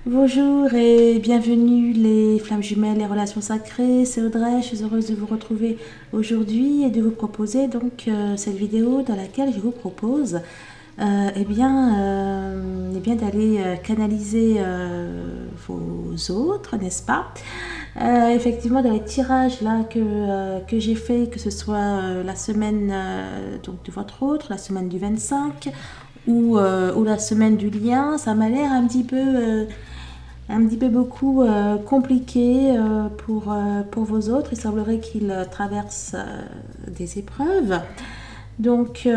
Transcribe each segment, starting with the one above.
Bonjour et bienvenue les flammes jumelles et relations sacrées, c'est Audrey, je suis heureuse de vous retrouver aujourd'hui et de vous proposer donc cette vidéo dans laquelle je vous propose d'aller canaliser vos autres, n'est-ce pas? Effectivement, dans les tirages là que j'ai fait, que ce soit la semaine donc de votre autre, la semaine du 25 ou la semaine du lien, ça m'a l'air un petit peu beaucoup compliqué pour vos autres. Il semblerait qu'ils traversent des épreuves. Donc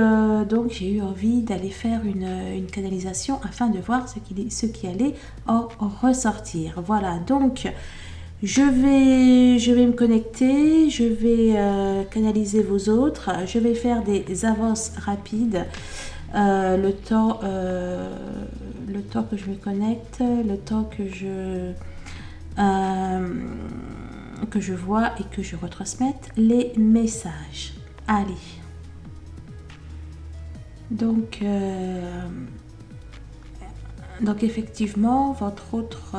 j'ai eu envie d'aller faire une canalisation afin de voir ce qui allait en ressortir. Voilà, donc je vais me connecter, je vais canaliser vos autres, je vais faire des avances rapides. Le temps que je me connecte, le temps que je vois et que je retransmette les messages. Allez. Donc effectivement, votre autre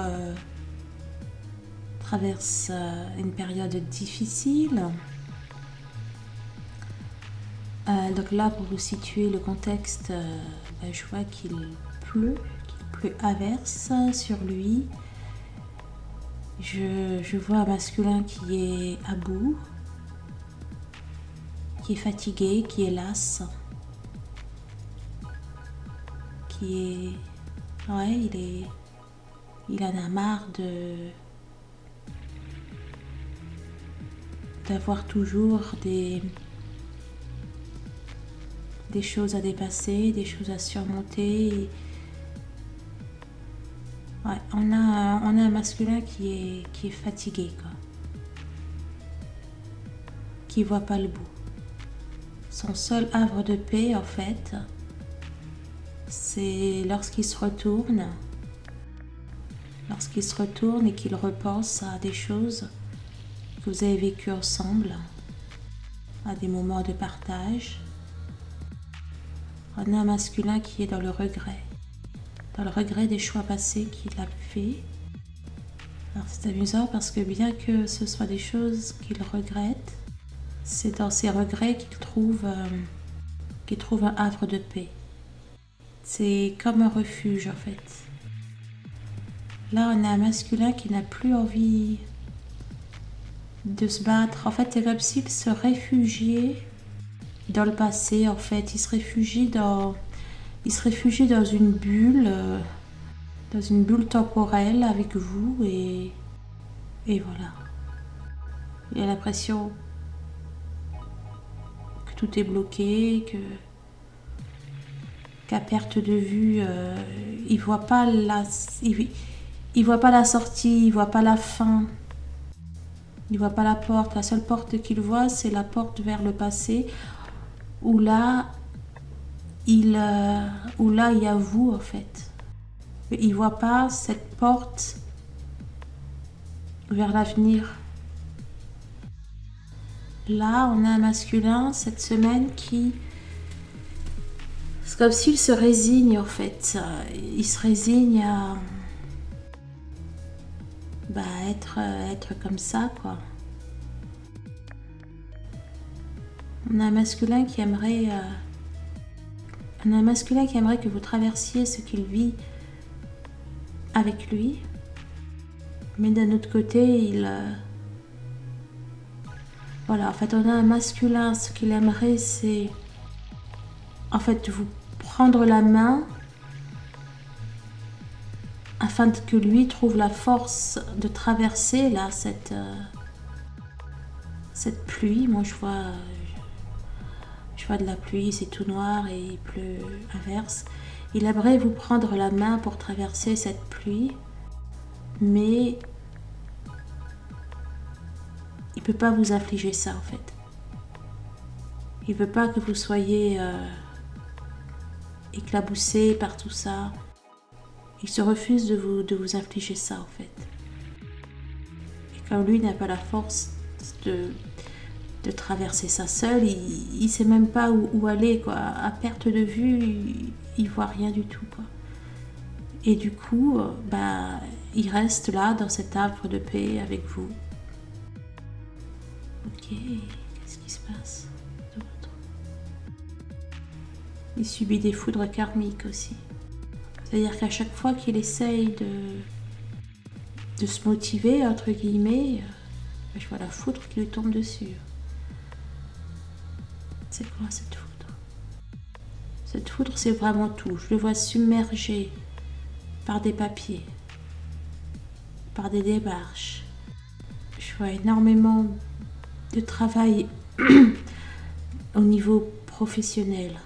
traverse une période difficile. Donc là, pour vous situer le contexte, je vois qu'il pleut averse sur lui. Je vois un masculin qui est à bout, qui est fatigué, qui est las, qui est... Ouais, il en a marre d'avoir toujours des choses à dépasser, des choses à surmonter. Ouais, on a un masculin qui est fatigué, quoi. Qui voit pas le bout. Son seul havre de paix, en fait, c'est lorsqu'il se retourne et qu'il repense à des choses que vous avez vécues ensemble, à des moments de partage. On a un masculin qui est dans le regret des choix passés qu'il a fait. Alors c'est amusant parce que bien que ce soit des choses qu'il regrette, c'est dans ces regrets qu'il trouve un havre de paix. C'est comme un refuge en fait. Là on a un masculin qui n'a plus envie de se battre. En fait c'est comme s'il se réfugiait dans le passé en fait. Il se réfugie dans une bulle. Dans une bulle temporelle avec vous et voilà. Il a l'impression que tout est bloqué, qu'à perte de vue, il voit pas la sortie, il voit pas la fin, il voit pas la porte. La seule porte qu'il voit, c'est la porte vers le passé, où là il y a vous en fait. Il voit pas cette porte vers l'avenir. Là, on a un masculin cette semaine qui... C'est comme s'il se résigne en fait. Il se résigne à être comme ça, quoi. On a un masculin qui aimerait... que vous traversiez ce qu'il vit avec lui. Mais d'un autre côté, voilà, en fait, on a un masculin, ce qu'il aimerait, c'est en fait vous prendre la main afin que lui trouve la force de traverser là cette pluie. Moi, je vois de la pluie, c'est tout noir et il pleut averse. Il aimerait vous prendre la main pour traverser cette pluie, mais il peut pas vous infliger ça en fait. Il veut pas que vous soyez éclaboussé par tout ça. Il se refuse de vous infliger ça en fait. Et comme lui n'a pas la force de traverser ça seul, il sait même pas où aller, quoi. À perte de vue, il voit rien du tout, quoi. Et du coup, il reste là dans cet havre de paix avec vous. Ok, qu'est-ce qui se passe d'autre? Il subit des foudres karmiques aussi. C'est-à-dire qu'à chaque fois qu'il essaye de se motiver, entre guillemets, je vois la foudre qui lui tombe dessus. C'est quoi cette foudre? Cette foudre, c'est vraiment tout. Je le vois submergé par des papiers, par des démarches. Je vois énormément de travail au niveau professionnel.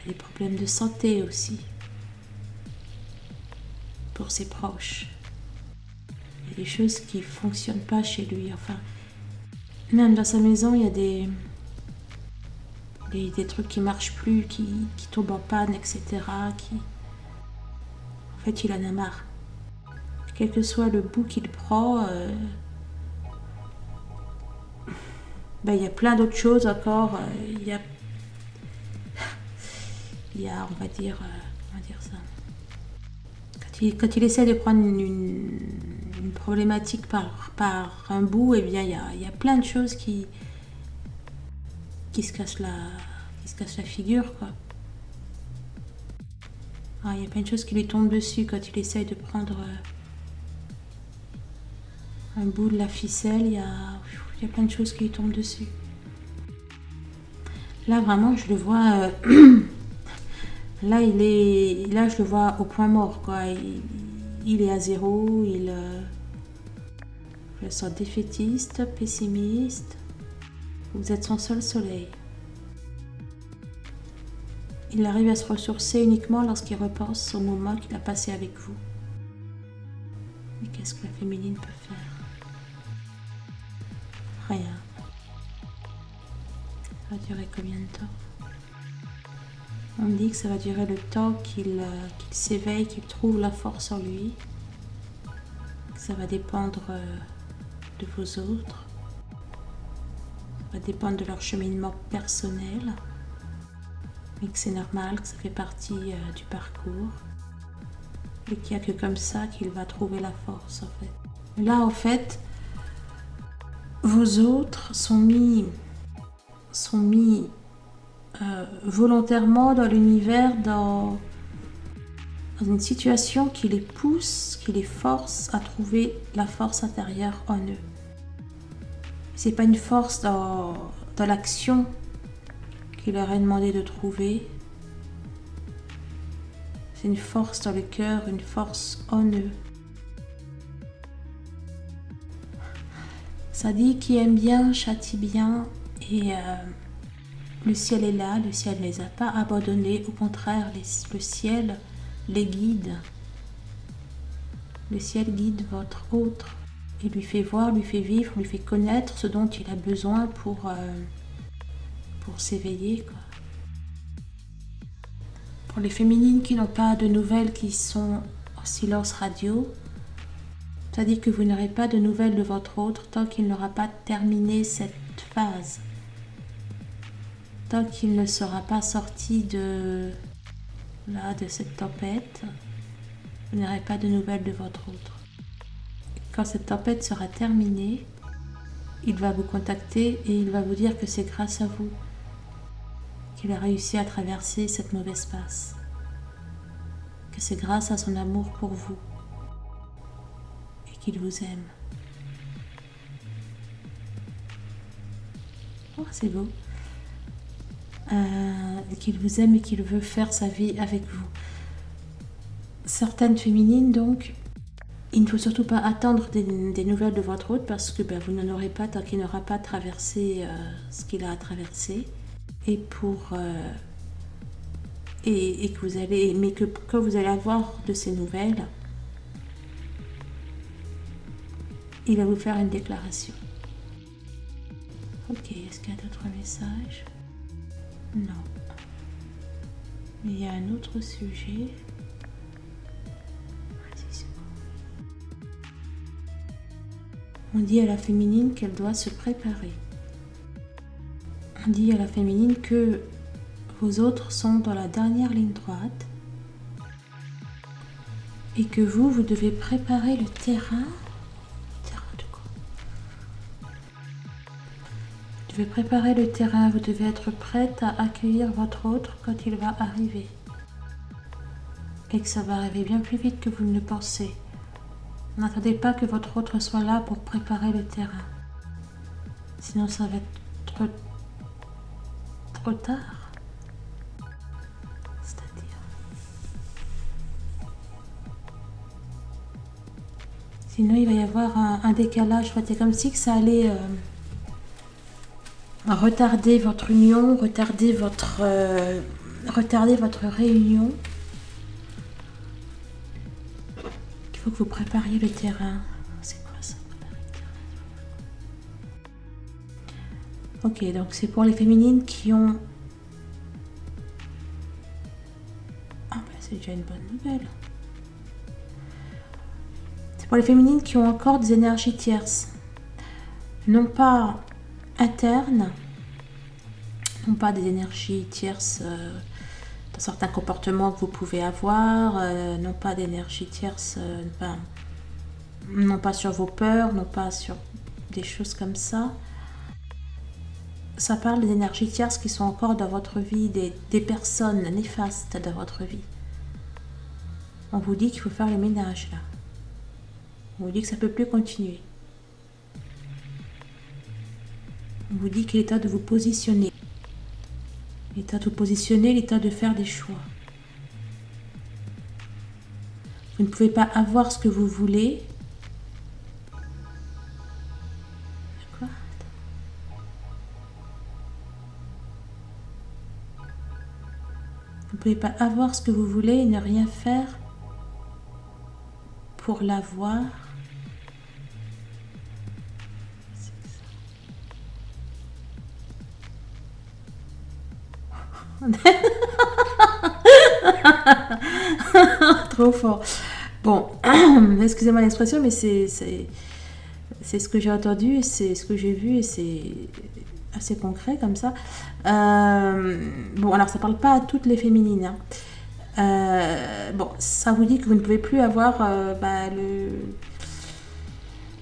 Il y a des problèmes de santé aussi pour ses proches. Il y a des choses qui ne fonctionnent pas chez lui. Enfin, même dans sa maison, il y a des trucs qui ne marchent plus, qui tombent en panne, etc. En fait, il en a marre. Quel que soit le bout qu'il prend, il y a plein d'autres choses encore. Il y a, on va dire ça. Quand il essaie de prendre une problématique par un bout, eh bien, il y a plein de choses qui se cassent la figure, quoi. Ah, il y a plein de choses qui lui tombent dessus quand il essaye de prendre un bout de la ficelle. Il y a plein de choses qui lui tombent dessus. Là, vraiment, je le vois... là, je le vois au point mort, quoi. Il est à zéro, je le sens défaitiste, pessimiste. Vous êtes son seul soleil. Il arrive à se ressourcer uniquement lorsqu'il repense au moment qu'il a passé avec vous. Et qu'est-ce que la féminine peut faire? Rien. Ça va durer combien de temps? On me dit que ça va durer le temps qu'il s'éveille, qu'il trouve la force en lui. Que ça va dépendre de vos autres. Ça va dépendre de leur cheminement personnel. Mais que c'est normal, que ça fait partie du parcours. Et qu'il n'y a que comme ça qu'il va trouver la force, en fait. Là, en fait, vos autres sont mis volontairement dans l'univers, dans une situation qui les pousse, qui les force à trouver la force intérieure en eux. C'est pas une force dans l'action qu'il leur est demandé de trouver. C'est une force dans le cœur, une force en eux. Ça dit qui aime bien, châtie bien, et le ciel est là, le ciel ne les a pas abandonnés, au contraire, le ciel les guide. Le ciel guide votre autre. Il lui fait voir, lui fait vivre, lui fait connaître ce dont il a besoin pour s'éveiller, quoi. Pour les féminines qui n'ont pas de nouvelles, qui sont en silence radio, ça dit que vous n'aurez pas de nouvelles de votre autre tant qu'il n'aura pas terminé cette phase. Tant qu'il ne sera pas sorti de cette tempête, vous n'aurez pas de nouvelles de votre autre. Quand cette tempête sera terminée, il va vous contacter et il va vous dire que c'est grâce à vous qu'il a réussi à traverser cette mauvaise passe. Que c'est grâce à son amour pour vous et qu'il vous aime. Oh, c'est beau. Qu'il vous aime et qu'il veut faire sa vie avec vous. Certaines féminines, donc, il ne faut surtout pas attendre des nouvelles de votre autre parce que vous n'en aurez pas tant qu'il n'aura pas traversé ce qu'il a à traverser. Et que vous allez, mais que quand vous allez avoir de ces nouvelles, il va vous faire une déclaration. Ok, est-ce qu'il y a d'autres messages? Non. Mais il y a un autre sujet. On dit à la féminine qu'elle doit se préparer. On dit à la féminine que vos autres sont dans la dernière ligne droite Et que vous devez préparer le terrain. Terrain de quoi? Vous devez préparer le terrain, vous devez être prête à accueillir votre autre quand il va arriver. Et que ça va arriver bien plus vite que vous ne le pensez. N'attendez pas que votre autre soit là pour préparer le terrain. Sinon ça va être trop tard. C'est-à-dire... Sinon il va y avoir un décalage. C'est comme si que ça allait retarder votre union, retarder votre réunion. Il faut que vous prépariez le terrain. C'est quoi ça, préparer le terrain? Ok, donc c'est pour les féminines qui ont... Ah ben c'est déjà une bonne nouvelle. C'est pour les féminines qui ont encore des énergies tierces. Non pas internes, non pas des énergies tierces dans certains comportements que vous pouvez avoir, non pas d'énergie tierce, non pas sur vos peurs, non pas sur des choses comme ça. Ça parle des énergies tierces qui sont encore dans votre vie, des personnes néfastes dans votre vie. On vous dit qu'il faut faire le ménage là. On vous dit que ça ne peut plus continuer. On vous dit qu'il est temps de vous positionner. L'état de vous positionner, l'état de faire des choix. Vous ne pouvez pas avoir ce que vous voulez. Quoi? Vous ne pouvez pas avoir ce que vous voulez et ne rien faire pour l'avoir. Trop fort. Bon, excusez-moi l'expression, mais c'est ce que j'ai entendu, et c'est ce que j'ai vu, et c'est assez concret comme ça. Bon, alors ça parle pas à toutes les féminines. Bon, ça vous dit que vous ne pouvez plus avoir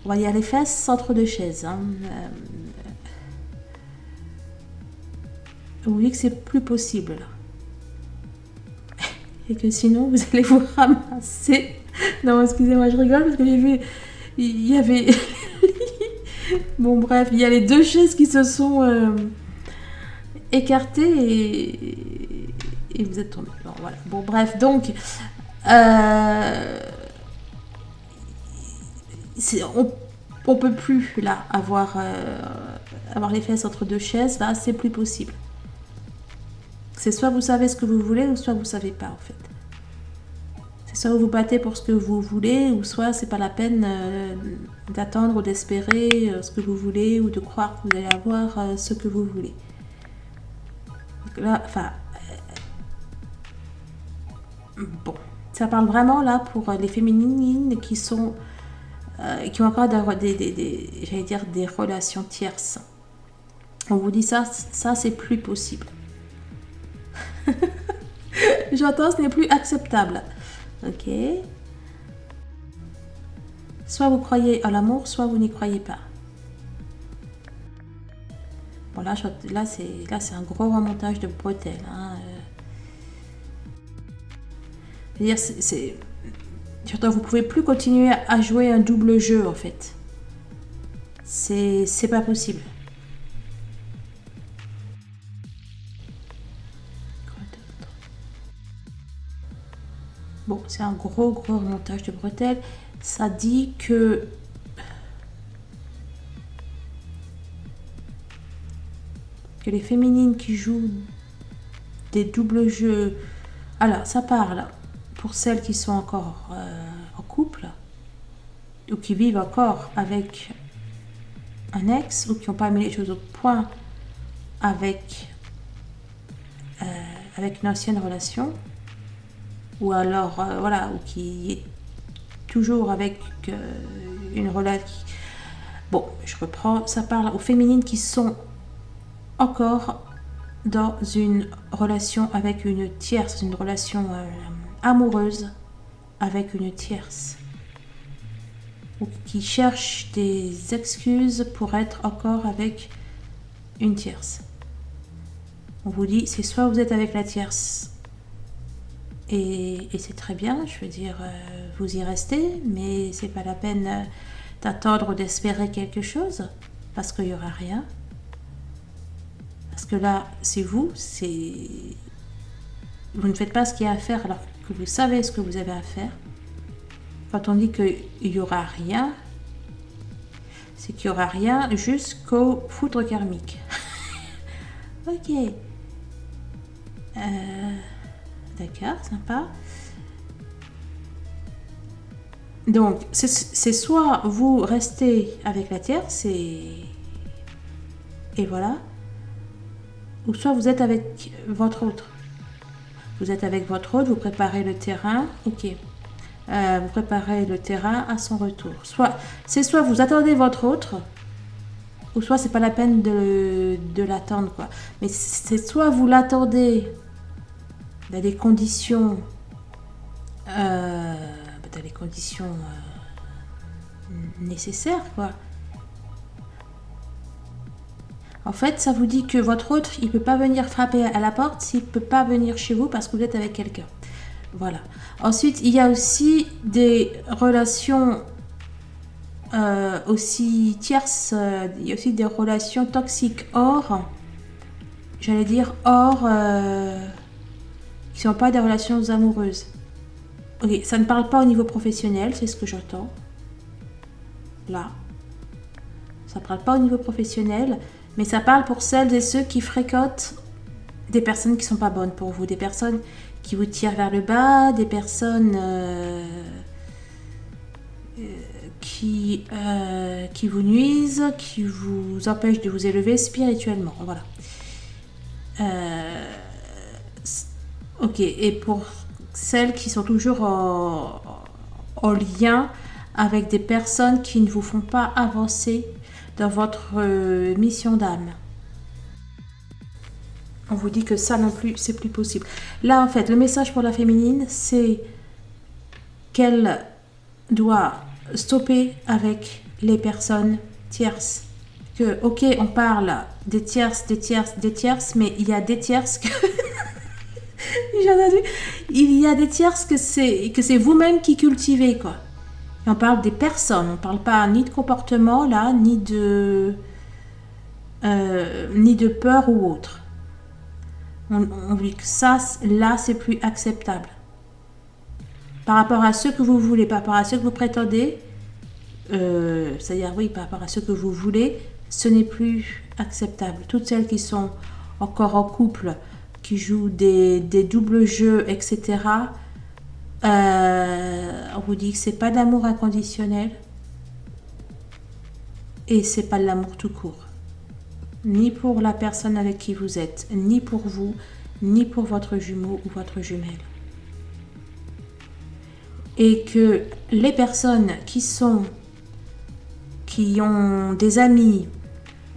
on va dire les fesses entre deux chaises. Vous voyez que c'est plus possible. Et que sinon, vous allez vous ramasser. Non, excusez-moi, je rigole parce que j'ai vu... Il y avait... Bon, bref, il y a les deux chaises qui se sont écartées et vous êtes tombé. Bon, voilà. Bon, bref, donc... on peut plus, là, avoir les fesses entre deux chaises. Là, c'est plus possible. C'est soit vous savez ce que vous voulez, ou soit vous savez pas, en fait. C'est soit vous vous battez pour ce que vous voulez, ou soit c'est pas la peine d'attendre ou d'espérer ce que vous voulez, ou de croire que vous allez avoir ce que vous voulez. Donc là, enfin... bon. Ça parle vraiment, là, pour les féminines qui sont... qui ont encore j'allais dire, des relations tierces. On vous dit ça c'est plus possible. J'entends, ce n'est plus acceptable. Ok. Soit vous croyez à l'amour, soit vous n'y croyez pas. Bon, là c'est un gros remontage de bretelles. Hein. Surtout, vous pouvez plus continuer à jouer un double jeu, en fait. C'est pas possible. Bon, c'est un gros remontage de bretelles. Ça dit que les féminines qui jouent des doubles jeux... Alors, ça parle pour celles qui sont encore en couple ou qui vivent encore avec un ex ou qui n'ont pas mis les choses au point avec une ancienne relation, ou alors voilà, ou qui est toujours avec une relation. Bon, je reprends, ça parle aux féminines qui sont encore dans une relation avec une tierce, une relation amoureuse, avec une tierce. Ou qui cherche des excuses pour être encore avec une tierce. On vous dit, c'est soit vous êtes avec la tierce et c'est très bien, je veux dire, vous y restez, mais c'est pas la peine d'attendre ou d'espérer quelque chose, parce qu'il n'y aura rien. Parce que là, c'est vous ne faites pas ce qu'il y a à faire alors que vous savez ce que vous avez à faire. Quand on dit qu'il n'y aura rien, c'est qu'il n'y aura rien jusqu'au foudre karmique. Ok. D'accord, sympa. Donc, c'est soit vous restez avec la tierce et voilà, ou soit vous êtes avec votre autre. Vous êtes avec votre autre, vous préparez le terrain, ok. Vous préparez le terrain à son retour. Soit vous attendez votre autre, ou soit c'est pas la peine de l'attendre, quoi. Mais c'est soit vous l'attendez dans des conditions nécessaires, quoi. En fait, ça vous dit que votre autre, il peut pas venir frapper à la porte s'il peut pas venir chez vous parce que vous êtes avec quelqu'un. Voilà. Ensuite, il y a aussi des relations aussi tierces, il y a aussi des relations toxiques hors, j'allais dire hors, qui ne sont pas des relations amoureuses. Ok, ça ne parle pas au niveau professionnel, c'est ce que j'entends. Là. Ça ne parle pas au niveau professionnel, mais ça parle pour celles et ceux qui fréquentent des personnes qui ne sont pas bonnes pour vous, des personnes qui vous tirent vers le bas, des personnes qui vous nuisent, qui vous empêchent de vous élever spirituellement. Voilà. Ok, et pour celles qui sont toujours en lien avec des personnes qui ne vous font pas avancer dans votre mission d'âme. On vous dit que ça non plus, c'est plus possible. Là, en fait, le message pour la féminine, c'est qu'elle doit stopper avec les personnes tierces. Que, ok, on parle des tierces, mais il y a des tierces que... J'ai entendu. Il y a des tierces que c'est vous-même qui cultivez, quoi. Et on parle des personnes, on parle pas ni de comportement, là, ni de peur ou autre. On dit que ça, là, c'est plus acceptable. Par rapport à ce que vous voulez, par rapport à ce que vous prétendez, c'est-à-dire, oui, par rapport à ce que vous voulez, ce n'est plus acceptable. Toutes celles qui sont encore en couple, qui jouent des doubles jeux, etc., on vous dit que c'est pas d'amour inconditionnel et c'est pas de l'amour tout court. Ni pour la personne avec qui vous êtes, ni pour vous, ni pour votre jumeau ou votre jumelle. Et que les personnes qui ont des amis,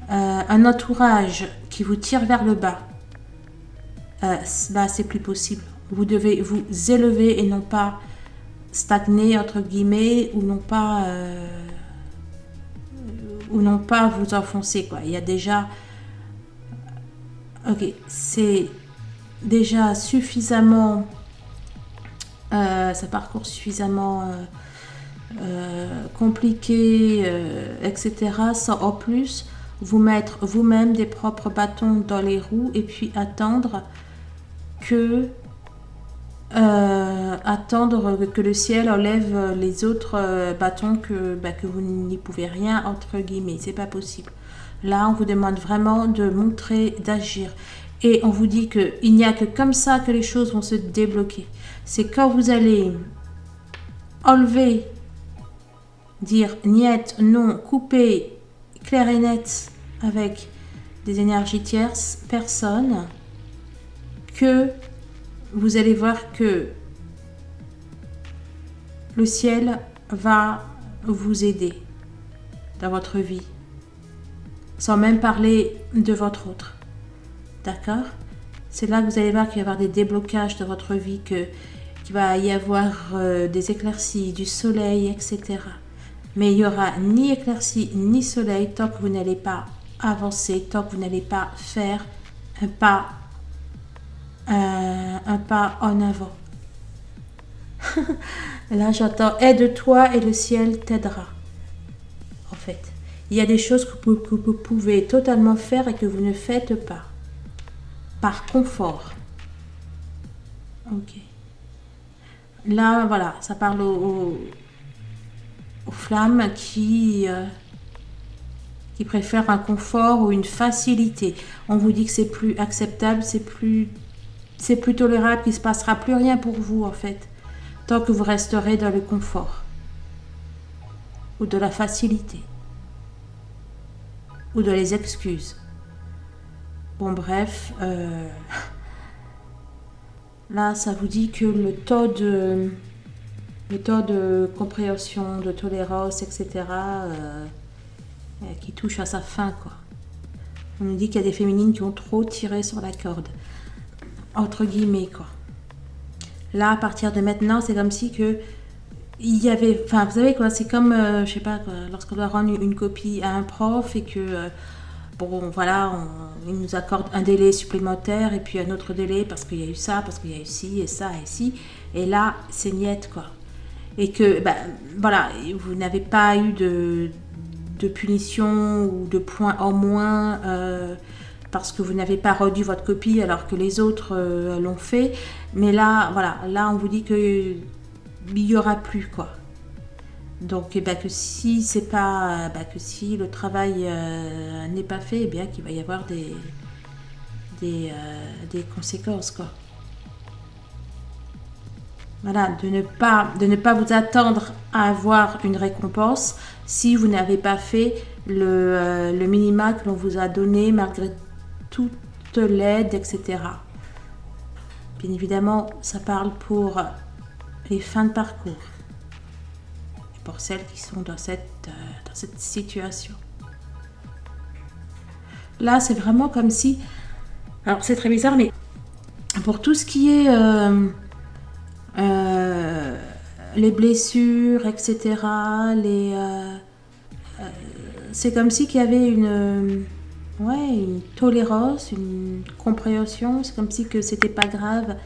un entourage qui vous tire vers le bas, là c'est plus possible. Vous devez vous élever et non pas stagner entre guillemets ou non pas vous enfoncer, quoi. Il y a déjà, ok, c'est déjà suffisamment, ça parcourt suffisamment compliqué, etc. Sans en plus vous mettre vous-même des propres bâtons dans les roues et puis attendre que le ciel enlève les autres bâtons que vous n'y pouvez rien, entre guillemets. C'est pas possible. Là, on vous demande vraiment de montrer, d'agir. Et on vous dit qu'il n'y a que comme ça que les choses vont se débloquer. C'est quand vous allez enlever, dire niet, non, couper, clair et net avec des énergies tierces, personne, que vous allez voir que le ciel va vous aider dans votre vie, sans même parler de votre autre. D'accord ? C'est là que vous allez voir qu'il va y avoir des déblocages dans votre vie, que qu'il va y avoir des éclaircies, du soleil, etc. Mais il n'y aura ni éclaircie ni soleil tant que vous n'allez pas avancer, tant que vous n'allez pas faire un pas en avant. Là, j'entends aide-toi et le ciel t'aidera. En fait, il y a des choses que vous pouvez totalement faire et que vous ne faites pas. Par confort. Ok. Là, voilà, ça parle aux flammes qui préfèrent un confort ou une facilité. On vous dit que c'est plus acceptable, c'est plus tolérable, qu'il ne se passera plus rien pour vous en fait, tant que vous resterez dans le confort ou de la facilité ou de les excuses. Bon bref, là ça vous dit que le taux de compréhension, de tolérance, etc. Qui touche à sa fin quoi. On nous dit qu'il y a des féminines qui ont trop tiré sur la corde, entre guillemets quoi. Là à partir de maintenant c'est comme si que il y avait, enfin vous savez quoi, c'est comme je sais pas quoi, lorsqu'on doit rendre une copie à un prof et que bon voilà, il nous accorde un délai supplémentaire et puis un autre délai parce qu'il y a eu ça, parce qu'il y a eu ci et ça et ci, et là c'est niette quoi. Et que ben, voilà, vous n'avez pas eu de punition ou de points en moins parce que vous n'avez pas rendu votre copie alors que les autres l'ont fait. Mais là, voilà, là on vous dit que il y aura plus quoi. Donc ben, que si c'est pas, ben, que si le travail n'est pas fait, eh bien qu'il va y avoir des conséquences quoi. Voilà, de ne pas vous attendre à avoir une récompense si vous n'avez pas fait le minima que l'on vous a donné malgré toute l'aide, etc. Bien évidemment, ça parle pour les fins de parcours et pour celles qui sont dans cette situation. Là, c'est vraiment comme si... Alors, c'est très bizarre, mais pour tout ce qui est... les blessures, etc. C'est comme si qu'il y avait une tolérance, une compréhension. C'est comme si que c'était pas grave.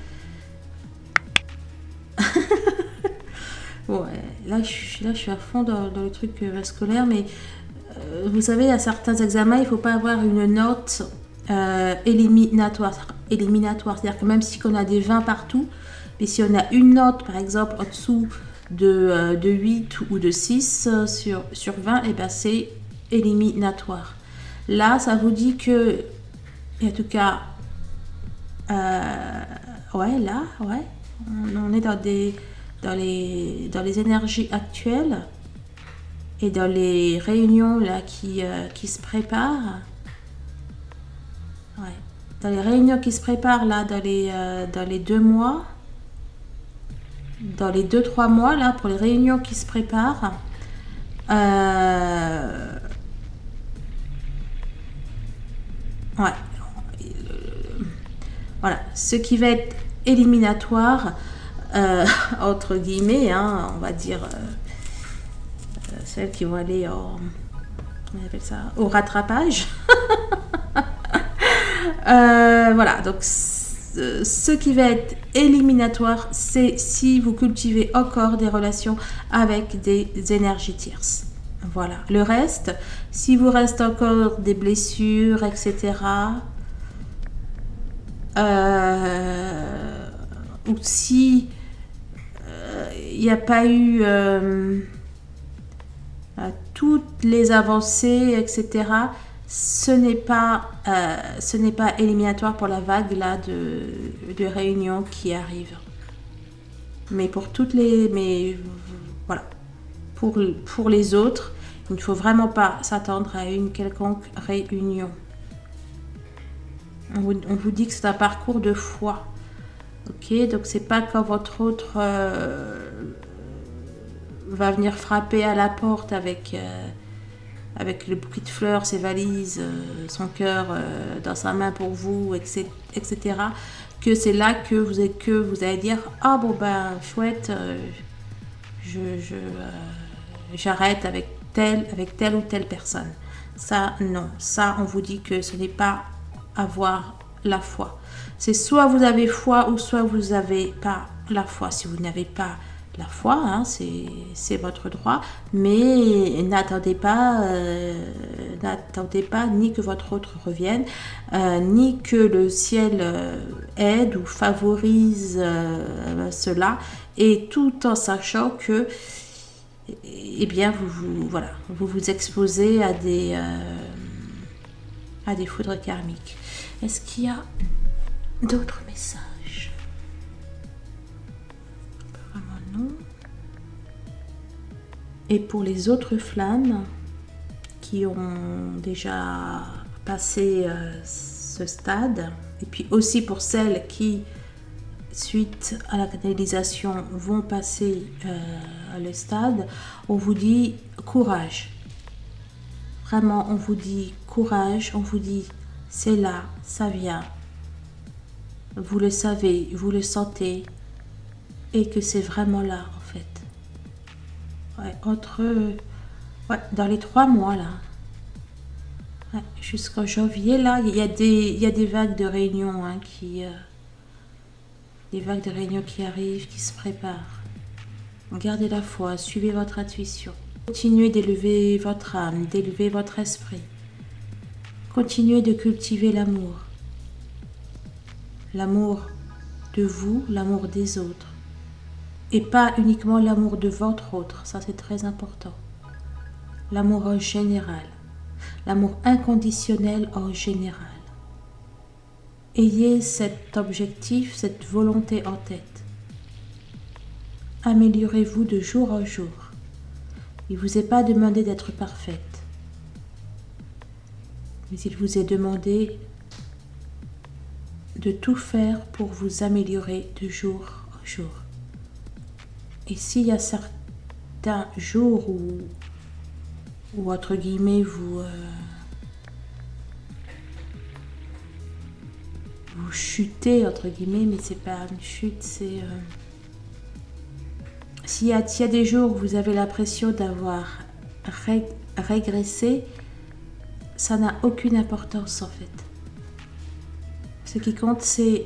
Ouais, là je suis à fond dans le truc scolaire, mais vous savez, à certains examens, il faut pas avoir une note éliminatoire. C'est-à-dire que même si on a des 20 partout, mais si on a une note, par exemple, en dessous de 8 ou de 6 sur 20, et ben c'est éliminatoire. Là, ça vous dit que, et en tout cas, ouais, là, ouais, on est dans les énergies actuelles et dans les réunions là qui se préparent. Ouais. Dans les réunions qui se préparent là, dans les 2 mois, dans les 2-3 mois là, pour les réunions qui se préparent, ouais, voilà, ce qui va être éliminatoire, entre guillemets, hein, on va dire, celles qui vont aller on appelle ça, au rattrapage. Voilà, donc ce qui va être éliminatoire, c'est si vous cultivez encore des relations avec des énergies tierces. Voilà. Le reste, si vous reste encore des blessures, etc., ou si il n'y a pas eu toutes les avancées, etc., ce n'est pas éliminatoire pour la vague là de réunions qui arrive. Mais pour voilà, pour les autres, il ne faut vraiment pas s'attendre à une quelconque réunion. On vous dit que c'est un parcours de foi. Ok, donc c'est pas quand votre autre va venir frapper à la porte avec le bouquet de fleurs, ses valises, son cœur dans sa main pour vous, etc., que c'est là que vous allez dire ah bon ben chouette, j'arrête avec telle ou telle personne. Ça non, ça on vous dit que ce n'est pas avoir la foi. C'est soit vous avez foi ou soit vous n'avez pas la foi. Si vous n'avez pas la foi, hein, c'est votre droit, mais n'attendez pas ni que votre autre revienne, ni que le ciel aide ou favorise cela, et tout en sachant que eh bien vous vous exposez à des foudres karmiques. Est-ce qu'il y a d'autres messages? Apparemment non. Et pour les autres flammes qui ont déjà passé ce stade, et puis aussi pour celles qui, suite à la canalisation, vont passer le stade, on vous dit courage. Vraiment, on vous dit courage, on vous dit c'est là, ça vient. Vous le savez, vous le sentez, et que c'est vraiment là en fait. Ouais, dans les 3 mois là. Ouais, jusqu'en janvier là, il y a des vagues de réunions des vagues de réunions qui arrivent, qui se préparent. Gardez la foi, suivez votre intuition. Continuez d'élever votre âme, d'élever votre esprit. Continuez de cultiver l'amour. L'amour de vous, l'amour des autres. Et pas uniquement l'amour de votre autre, ça c'est très important. L'amour en général. L'amour inconditionnel en général. Ayez cet objectif, cette volonté en tête. Améliorez-vous de jour en jour. Il ne vous est pas demandé d'être parfaite, mais il vous est demandé de tout faire pour vous améliorer de jour en jour. Et s'il y a certains jours où entre guillemets vous chutez entre guillemets, mais c'est pas une chute, c'est s'il y a des jours où vous avez l'impression d'avoir régressé, ça n'a aucune importance en fait. Ce qui compte c'est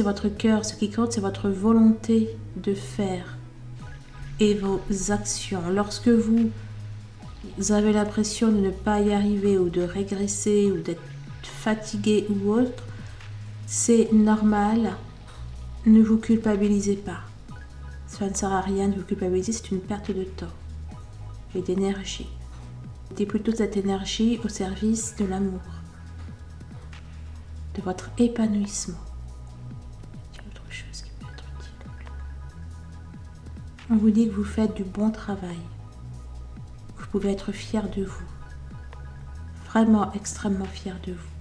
votre cœur, ce qui compte c'est votre volonté de faire et vos actions. Lorsque vous avez l'impression de ne pas y arriver ou de régresser ou d'être fatigué ou autre, c'est normal, ne vous culpabilisez pas. Ça ne sert à rien de vous culpabiliser, c'est une perte de temps et d'énergie. Mettez plutôt cette énergie au service de l'amour, de votre épanouissement. Il y a autre chose qui peut être utile. On vous dit que vous faites du bon travail. Vous pouvez être fier de vous. Vraiment extrêmement fier de vous.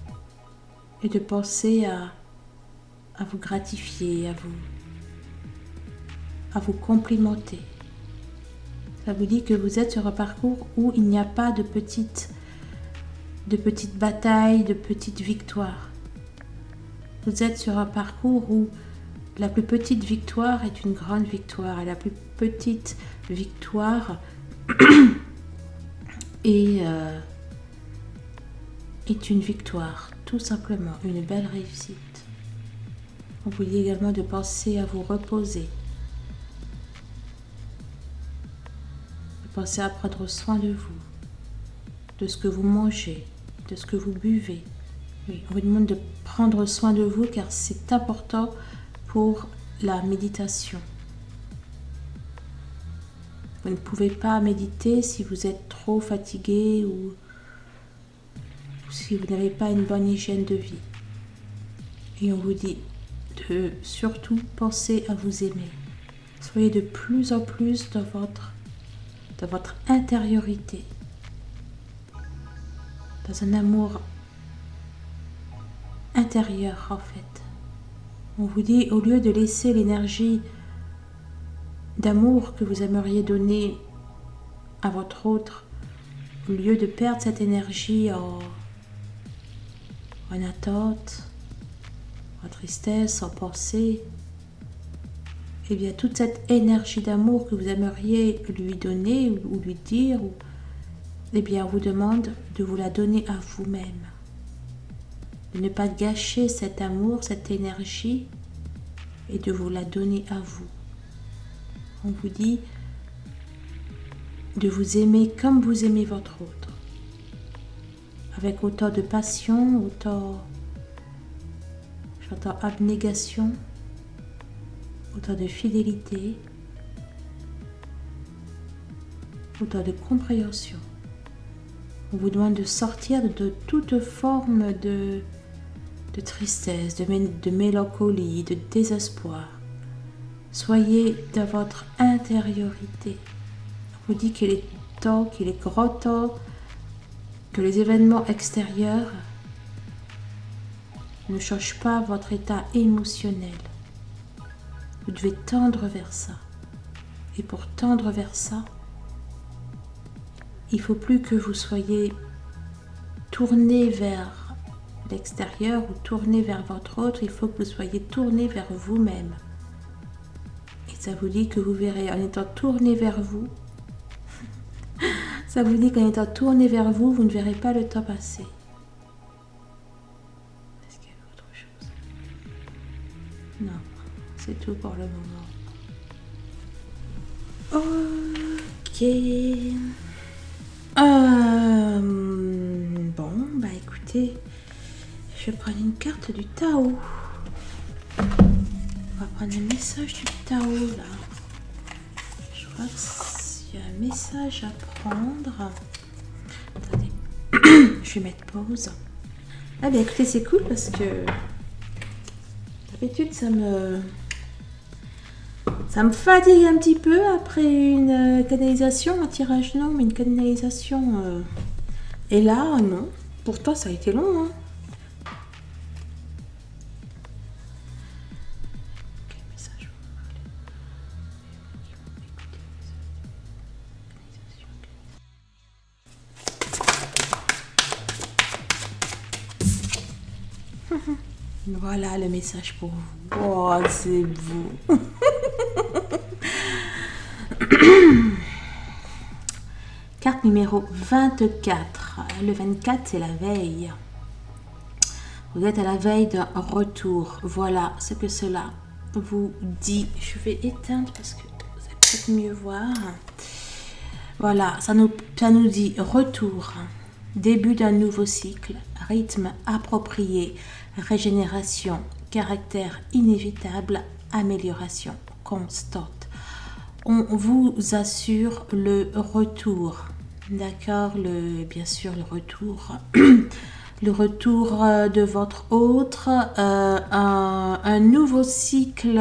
Et de penser à vous gratifier, à vous complimenter. Ça vous dit que vous êtes sur un parcours où il n'y a pas de petites batailles, de petites victoires. Vous êtes sur un parcours où la plus petite victoire est une grande victoire et la plus petite victoire est une victoire, tout simplement, une belle réussite. On vous dit également de penser à vous reposer, de penser à prendre soin de vous, de ce que vous mangez, de ce que vous buvez. Oui, on vous demande de prendre soin de vous car c'est important pour la méditation. Vous ne pouvez pas méditer si vous êtes trop fatigué ou si vous n'avez pas une bonne hygiène de vie. Et on vous dit de surtout penser à vous aimer. Soyez de plus en plus dans votre intériorité, dans un amour intérieur en fait. On vous dit, au lieu de laisser l'énergie d'amour que vous aimeriez donner à votre autre, au lieu de perdre cette énergie en attente, en tristesse, en pensée, eh bien toute cette énergie d'amour que vous aimeriez lui donner ou lui dire, eh bien on vous demande de vous la donner à vous-même. De ne pas gâcher cet amour, cette énergie et de vous la donner à vous. On vous dit de vous aimer comme vous aimez votre autre. Avec autant de passion, j'entends abnégation, autant de fidélité, autant de compréhension. On vous demande de sortir de toute forme de tristesse, de mélancolie, de désespoir. Soyez dans votre intériorité. On vous dit qu'il est temps, qu'il est grand temps que les événements extérieurs ne changent pas votre état émotionnel. Vous devez tendre vers ça. Et pour tendre vers ça, il ne faut plus que vous soyez tourné vers l'extérieur ou tourné vers votre autre, il faut que vous soyez tourné vers vous-même. Et ça vous dit que vous verrez, en étant tourné vers vous, ça vous dit qu'en étant tourné vers vous, vous ne verrez pas le temps passer. Est-ce qu'il y a autre chose? Non, c'est tout pour le moment. Ok. Bon, bah écoutez, je vais prendre une carte du Tao. On va prendre un message du Tao là. Je crois qu'il y a un message à prendre. Attendez, je vais mettre pause. Ah bah écoutez, c'est cool parce que d'habitude ça me fatigue un petit peu après une canalisation, un tirage non, mais une canalisation. Et là, non. Pourtant, ça a été long. Hein. Quel message vous parlez? Voilà le message pour vous. Oh, c'est beau. Carte numéro 24. Le 24, c'est la veille. Vous êtes à la veille d'un retour. Voilà ce que cela vous dit. Je vais éteindre parce que vous allez peut-être mieux voir. Voilà, ça nous dit retour, début d'un nouveau cycle, rythme approprié, régénération, caractère inévitable, amélioration constante. On vous assure le retour, d'accord, bien sûr le retour, le retour de votre autre, un nouveau cycle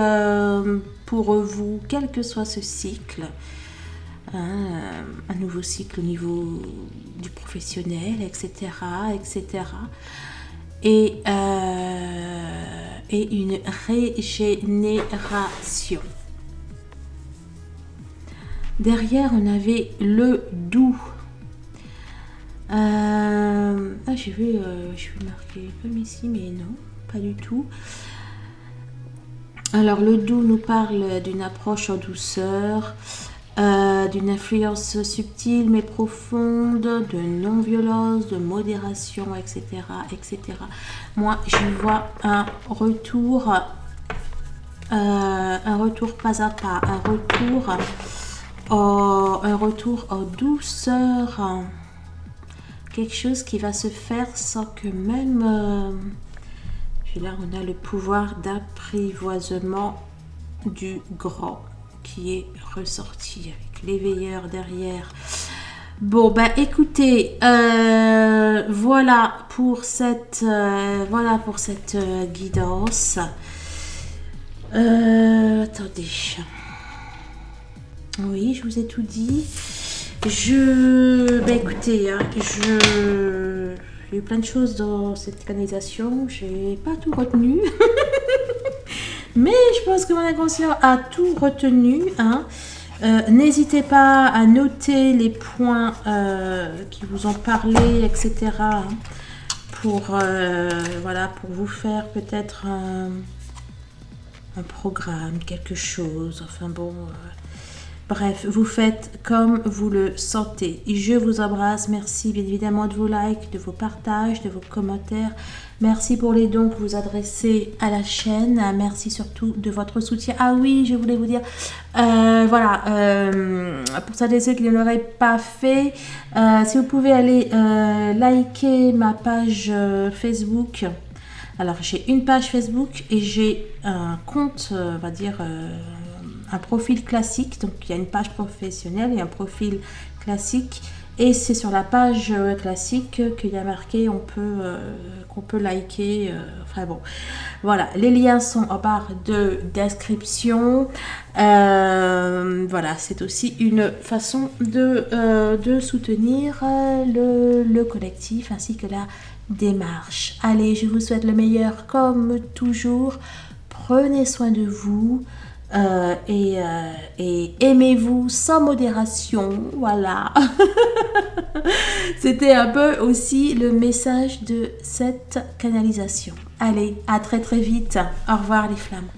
pour vous, quel que soit ce cycle, un nouveau cycle au niveau du professionnel, etc., etc. Et une régénération. Derrière, on avait le doux. J'ai vu marquer comme ici, mais non, pas du tout. Alors, le doux nous parle d'une approche en douceur, d'une influence subtile mais profonde, de non-violence, de modération, etc., etc. Moi, j'y vois un retour pas à pas, un retour en douceur, quelque chose qui va se faire sans que même là on a le pouvoir d'apprivoisement du grand qui est ressorti avec l'éveilleur derrière. Bon ben écoutez, voilà pour cette guidance. Attendez. Oui, je vous ai tout dit. Écoutez, il y a eu plein de choses dans cette canalisation. J'ai pas tout retenu. Mais je pense que mon inconscient a tout retenu. N'hésitez pas à noter les points qui vous ont parlé, etc. pour, voilà, pour vous faire peut-être un programme, quelque chose, enfin bon... bref, vous faites comme vous le sentez. Je vous embrasse. Merci bien évidemment de vos likes, de vos partages, de vos commentaires. Merci pour les dons que vous adressez à la chaîne. Merci surtout de votre soutien. Ah oui, je voulais vous dire, voilà, pour celles et ceux qui ne l'auraient pas fait, si vous pouvez aller liker ma page Facebook. Alors, j'ai une page Facebook et j'ai un compte, on va dire... un profil classique, donc il y a une page professionnelle et un profil classique, et c'est sur la page classique qu'il y a marqué qu'on peut liker, enfin bon, voilà, les liens sont en barre de description. Voilà, c'est aussi une façon de soutenir le collectif ainsi que la démarche. Allez, je vous souhaite le meilleur comme toujours, prenez soin de vous. Et aimez-vous sans modération, voilà. C'était un peu aussi le message de cette canalisation. Allez, à très très vite. Au revoir les flammes.